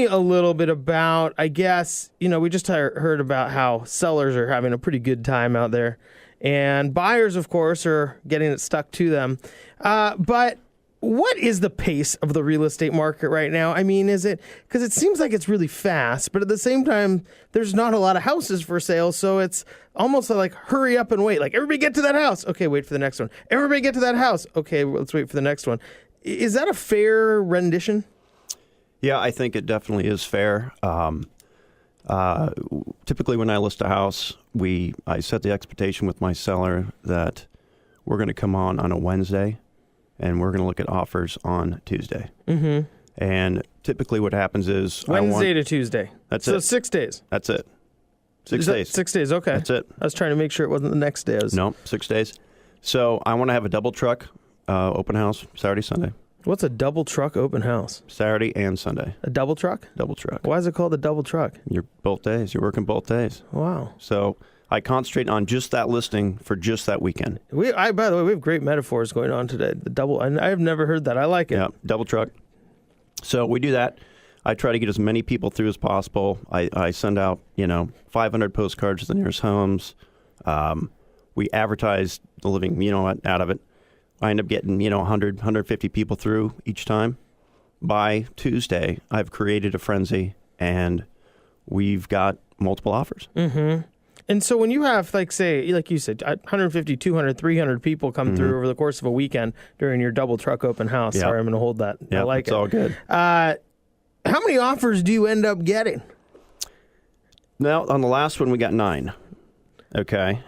me a little bit about, I guess, we just heard about how sellers are having a pretty good time out there. And buyers, of course, are getting it stuck to them. But what is the pace of the real estate market right now? I mean, is it, because it seems like it's really fast, but at the same time, there's not a lot of houses for sale. So it's almost like hurry up and wait. Like, everybody get to that house. Okay, wait for the next one. Everybody get to that house. Okay, let's wait for the next one. Is that a fair rendition? Yeah, I think it definitely is fair. Typically, when I list a house, I set the expectation with my seller that we're going to come on a Wednesday, and we're going to look at offers on Tuesday. Mm-hmm. And typically, what happens is Wednesday to Tuesday. That's it. So 6 days. That's it. 6 days. 6 days. Okay. That's it. I was trying to make sure it wasn't the next day. No, 6 days. So I want to have a double truck open house Saturday, Sunday. What's a double truck open house? Saturday and Sunday. A double truck? Double truck. Why is it called a double truck? You're both days. You're working both days. Wow. So I concentrate on just that listing for just that weekend. By the way, we have great metaphors going on today. The double, and I have never heard that. I like it. Yeah, double truck. So we do that. I try to get as many people through as possible. I send out, 500 postcards to the nearest homes. We advertise the living, out of it. I end up getting, 100, 150 people through each time. By Tuesday, I've created a frenzy, and we've got multiple offers. Mm-hmm. And so when you have, like you said, 150, 200, 300 people come through over the course of a weekend during your double truck open house. Yep. Sorry, I'm going to hold that. Yep, I like it's all good. How many offers do you end up getting? Now, on the last one, we got 9. Okay.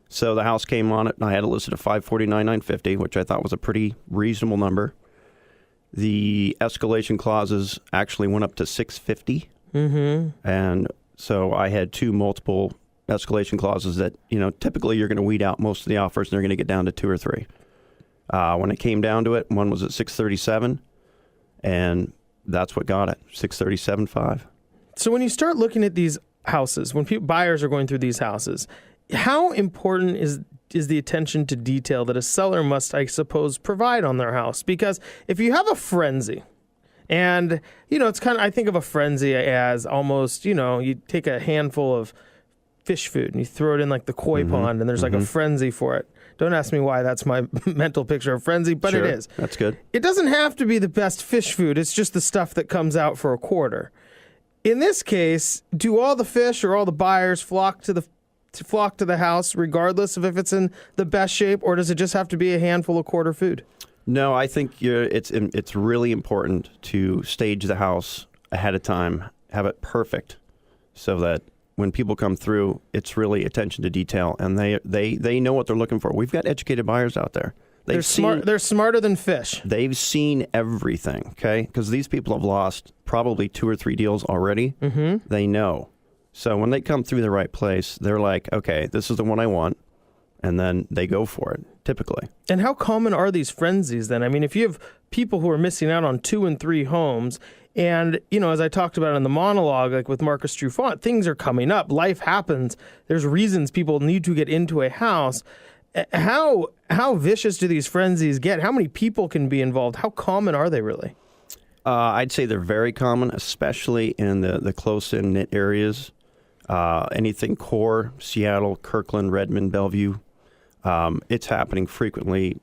So the house came on it, and I had it listed at $549,950, which I thought was a pretty reasonable number. The escalation clauses actually went up to $650, and so I had 2 multiple escalation clauses that typically you're going to weed out most of the offers, and they're going to get down to 2 or 3. When it came down to it, one was at $637, and that's what got it, $637.5. So when you start looking at these houses, when buyers are going through these houses, how important is the attention to detail that a seller must, I suppose, provide on their house? Because if you have a frenzy, and, it's kind of, I think of a frenzy as almost, you take a handful of fish food and you throw it in like the koi pond, and there's like a frenzy for it. Don't ask me why that's my mental picture of frenzy, but sure, it is. That's good. It doesn't have to be the best fish food. It's just the stuff that comes out for a quarter. In this case, do all the fish or all the buyers flock to the house regardless of if it's in the best shape, or does it just have to be a handful of quarter food? No, I think it's really important to stage the house ahead of time, have it perfect, so that when people come through, it's really attention to detail, and they know what they're looking for. We've got educated buyers out there. They're smarter than fish. They've seen everything, okay? Because these people have lost probably 2 or 3 deals already. Mm-hmm. They know. So when they come through the right place, they're like, okay, this is the one I want. And then they go for it, typically. And how common are these frenzies then? I mean, if you have people who are missing out on 2 and 3 homes, and, as I talked about in the monologue, like with Marcus Trufant, things are coming up. Life happens. There's reasons people need to get into a house. How vicious do these frenzies get? How many people can be involved? How common are they really? I'd say they're very common, especially in the close-in knit areas. Anything core, Seattle, Kirkland, Redmond, Bellevue. It's happening frequently.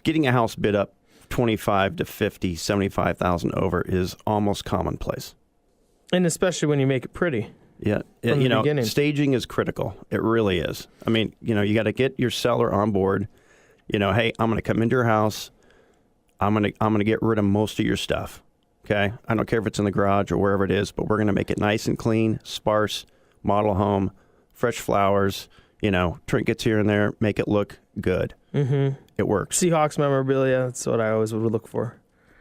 Getting a house bid up 25 to 50, 75,000 over is almost commonplace. And especially when you make it pretty. Yeah. Staging is critical. It really is. I mean, you got to get your seller on board. Hey, I'm going to come into your house. I'm going to get rid of most of your stuff. Okay? I don't care if it's in the garage or wherever it is, but we're going to make it nice and clean, sparse, model home, fresh flowers, trinkets here and there, make it look good. Mm-hmm. It works. Seahawks memorabilia, that's what I always would look for.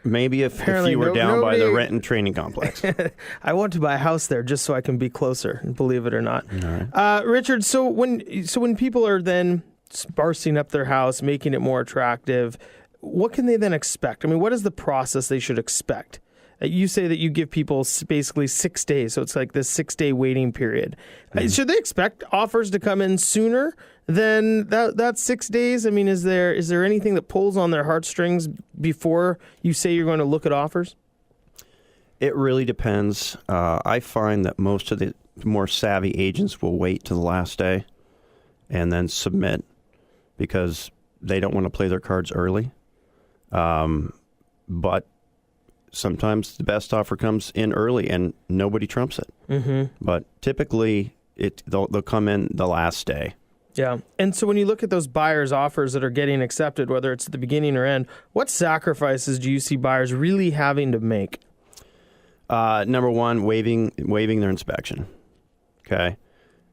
Maybe if you were down by the Renton training complex. I want to buy a house there just so I can be closer, believe it or not. All right. Richard, so when people are then sparsing up their house, making it more attractive, what can they then expect? I mean, what is the process they should expect? You say that you give people basically 6 days, so it's like this 6-day waiting period. Mm-hmm. Should they expect offers to come in sooner than that 6 days? I mean, is there anything that pulls on their heartstrings before you say you're going to look at offers? It really depends. I find that most of the more savvy agents will wait to the last day and then submit because they don't want to play their cards early. But sometimes the best offer comes in early and nobody trumps it. Mm-hmm. But typically, they'll come in the last day. Yeah. And so when you look at those buyers' offers that are getting accepted, whether it's at the beginning or end, what sacrifices do you see buyers really having to make? Number one, waiving their inspection. Okay.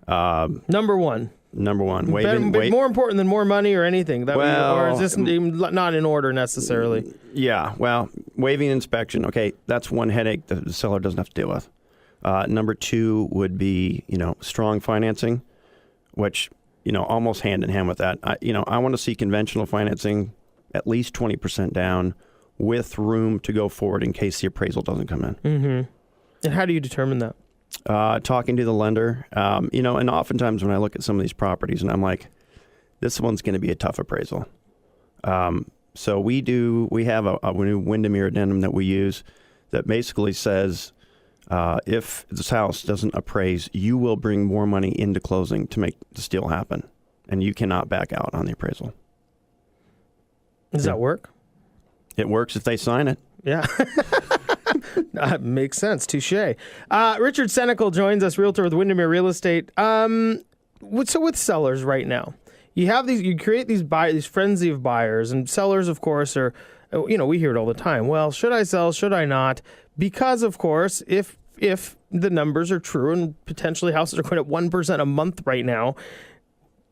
Number one, waiving. More important than more money or anything. Or is this not in order necessarily? Yeah. Well, waiving inspection. Okay, that's one headache that the seller doesn't have to deal with. Number two would be strong financing, which almost hand in hand with that. I want to see conventional financing at least 20% down, with room to go forward in case the appraisal doesn't come in. Mm-hmm. And how do you determine that? Talking to the lender, and oftentimes when I look at some of these properties and I'm like, this one's going to be a tough appraisal. So we have a new Windermere addendum that we use that basically says, if this house doesn't appraise, you will bring more money into closing to make this deal happen. And you cannot back out on the appraisal. Does that work? It works if they sign it. Yeah. Makes sense. Touche. Richard Senecal joins us, realtor with Windermere Real Estate. So with sellers right now, you create these frenzy of buyers, and sellers, of course, are, we hear it all the time. Well, should I sell? Should I not? Because, of course, if the numbers are true and potentially houses are going at 1% a month right now,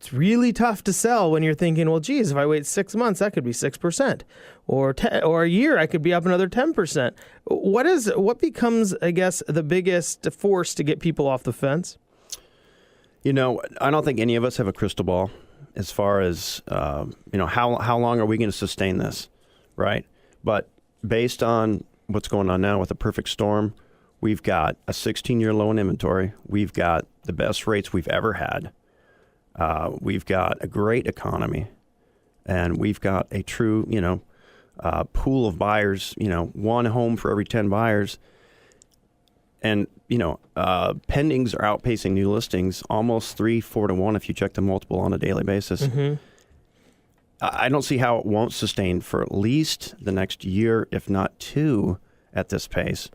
it's really tough to sell when you're thinking, well, geez, if I wait 6 months, that could be 6%, or a year, I could be up another 10%. What becomes, I guess, the biggest force to get people off the fence? I don't think any of us have a crystal ball as far as how long are we going to sustain this, right? But based on what's going on now with the perfect storm, we've got a 16-year low in inventory. We've got the best rates we've ever had. We've got a great economy, and we've got a true, pool of buyers, one home for every 10 buyers. And, pendings are outpacing new listings almost 3-4 to 1 if you check the multiple on a daily basis. Mm-hmm. I don't see how it won't sustain for at least the next year, if not two, at this pace.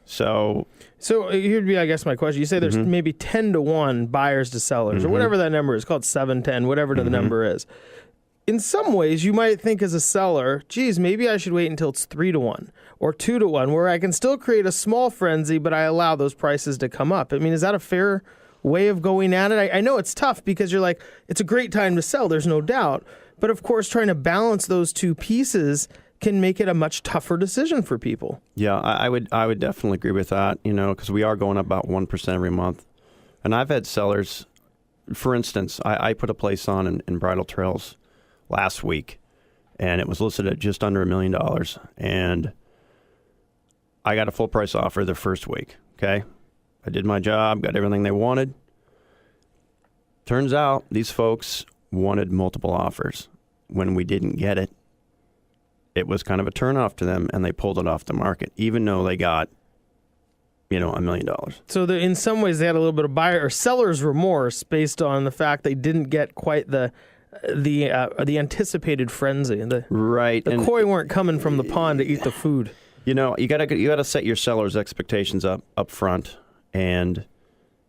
So here'd be, I guess, my question. You say there's maybe 10 to 1 buyers to sellers, or whatever that number is, called 7, 10, whatever the number is. In some ways, you might think as a seller, geez, maybe I should wait until it's 3 to 1 or 2 to 1, where I can still create a small frenzy, but I allow those prices to come up. I mean, is that a fair way of going at it? I know it's tough because you're like, it's a great time to sell, there's no doubt. But of course, trying to balance those two pieces can make it a much tougher decision for people. Yeah, I would definitely agree with that, because we are going up about 1% every month. And I've had sellers, for instance, I put a place on in Bridal Trails last week, and it was listed at just under $1 million. And I got a full price offer the first week, okay? I did my job, got everything they wanted. Turns out these folks wanted multiple offers. When we didn't get it, it was kind of a turnoff to them, and they pulled it off the market, even though they got, $1 million. So in some ways, they had a little bit of buyer or seller's remorse based on the fact they didn't get quite the anticipated frenzy. Right. The koi weren't coming from the pond to eat the food. You gotta set your seller's expectations up front, and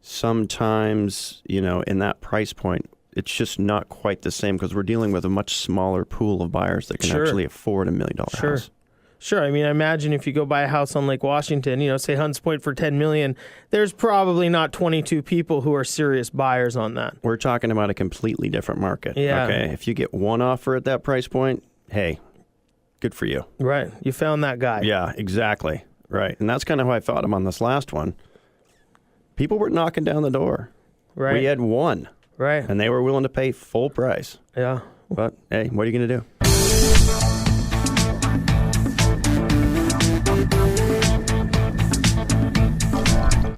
sometimes in that price point, it's just not quite the same because we're dealing with a much smaller pool of buyers that can actually afford $1 million house. Sure. I mean, I imagine if you go buy a house on Lake Washington, say Hunts Point for $10 million, there's probably not 22 people who are serious buyers on that. We're talking about a completely different market. Yeah. Okay. If you get one offer at that price point, hey, good for you. Right. You found that guy. Yeah, exactly. Right. And that's kind of how I thought him on this last one. People were knocking down the door. Right. We had one. Right. And they were willing to pay full price. Yeah. But, hey, what are you going to do?